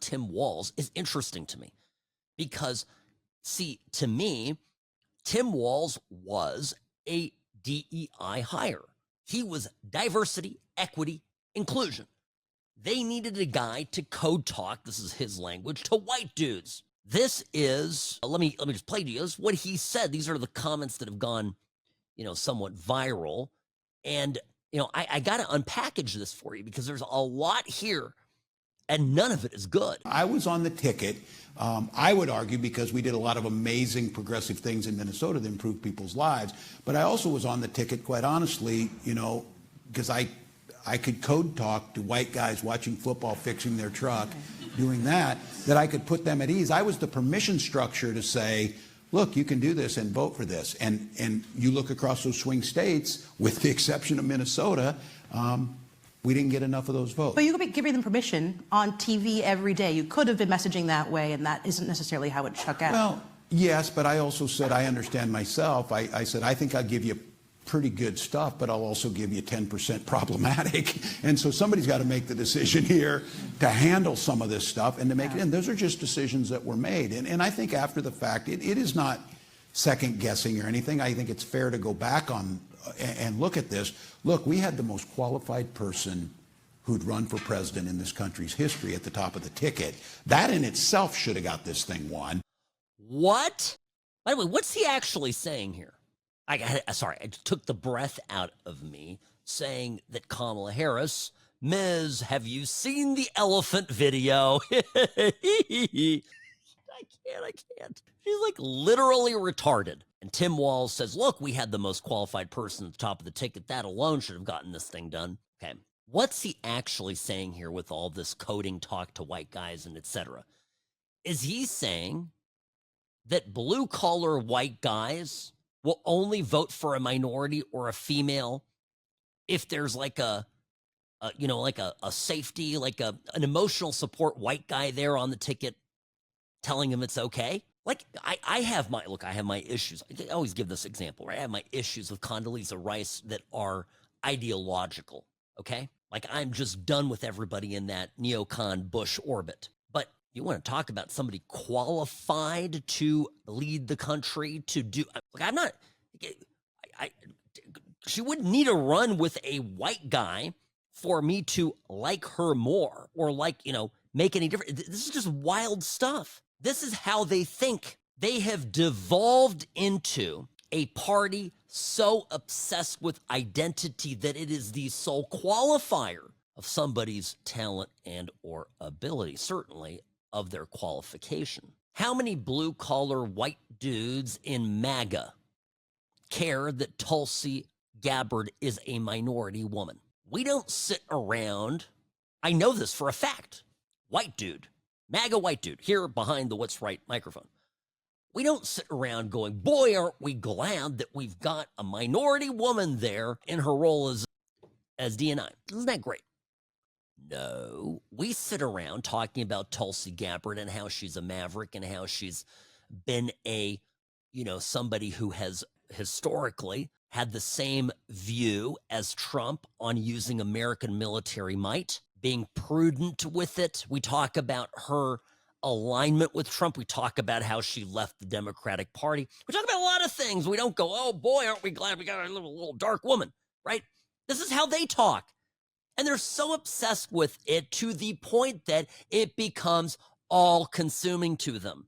Tim Walz is interesting to me because, see, to me, Tim Walz was a DEI hire. He was diversity, equity, inclusion. They needed a guy to code talk, this is his language, to white dudes. This is, let me just play to you. This is what he said. These are the comments that have gone, somewhat viral. And, I got to unpackage this for you because there's a lot here and none of it is good. I was on the ticket, I would argue, because we did a lot of amazing progressive things in Minnesota that improved people's lives. But I also was on the ticket, quite honestly, because I could code talk to white guys watching football, fixing their truck, doing that I could put them at ease. I was the permission structure to say, look, you can do this and vote for this. And you look across those swing states, with the exception of Minnesota, we didn't get enough of those votes. But you could be giving them permission on TV every day. You could have been messaging that way, and that isn't necessarily how it shook out. Well, yes, but I also said I understand myself. I said I think I'll give you pretty good stuff, but I'll also give you 10% problematic. And so somebody's got to make the decision here to handle some of this stuff and to make it in. Those are just decisions that were made. And I think after the fact, it is not second guessing or anything. I think it's fair to go back on and look at this. Look, we had the most qualified person who'd run for president in this country's history at the top of the ticket. That in itself should have got this thing won. What? By the way, what's he actually saying here? I took the breath out of me saying that Kamala Harris, Ms., have you seen the elephant video? I can't. She's like literally retarded. And Tim Walz says, look, we had the most qualified person at the top of the ticket. That alone should have gotten this thing done. Okay. What's he actually saying here with all this coding talk to white guys and etc.? Is he saying that blue-collar white guys will only vote for a minority or a female if there's like a safety, like an emotional support white guy there on the ticket telling him it's okay? Like, I have my issues. I always give this example, right? I have my issues with Condoleezza Rice that are ideological, okay? Like, I'm just done with everybody in that neocon Bush orbit. But you want to talk about somebody qualified to lead the country to do, like, I'm not, she wouldn't need to run with a white guy for me to like her more or make any difference. This is just wild stuff. This is how they think. They have devolved into a party so obsessed with identity that it is the sole qualifier of somebody's talent and or ability, certainly of their qualification. How many blue-collar white dudes in MAGA care that Tulsi Gabbard is a minority woman? We don't sit around, I know this for a fact, white dude, MAGA white dude, here behind the What's Right microphone. We don't sit around going, boy, aren't we glad that we've got a minority woman there in her role as DNI. Isn't that great? No, we sit around talking about Tulsi Gabbard and how she's a maverick and how she's been a, somebody who has historically had the same view as Trump on using American military might, being prudent with it. We talk about her alignment with Trump. We talk about how she left the Democratic Party. We talk about a lot of things. We don't go, oh boy, aren't we glad we got a little dark woman, right? This is how they talk. And they're so obsessed with it to the point that it becomes all consuming to them.